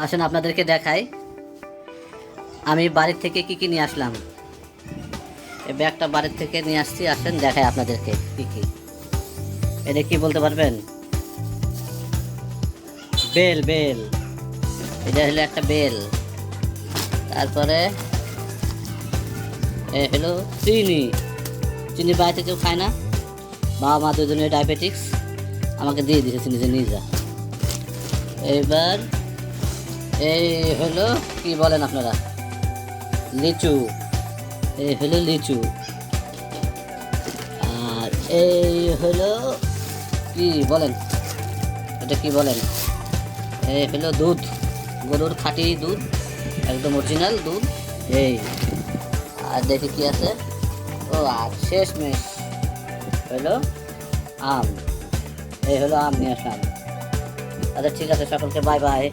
আসেন আপনাদেরকে দেখাই আমি বাড়ির থেকে কি কি নিয়ে আসলাম। এই ব্যাগটা বাড়ির থেকে নিয়ে আসছি, আসেন দেখাই আপনাদেরকে কি কি। এটা কি বলতে পারবেন? বেল বেল, এটা হলো একটা বেল। তারপরে এ হলো চিনি। চিনি বাড়িতে কেউ খায় না, বাবা মা দুজনে ডায়াবেটিক্স, আমাকে দিয়ে দিয়েছে চিনি যে নিয়ে যা। এইবার এই হলো কি বলেন আপনারা, লিচু। এই হলো লিচু। আর এই হলো কি বলেন, এটা কি বলেন, এই হলো দুধ, গরুর খাঁটি দুধ, একদম অরিজিনাল দুধ। এই আর দেখি কি আছে, ও আর শেষমেশ হলো আম। এই হলো আম নিয়ে আসলাম। আচ্ছা ঠিক আছে, সকলকে বাই বাই।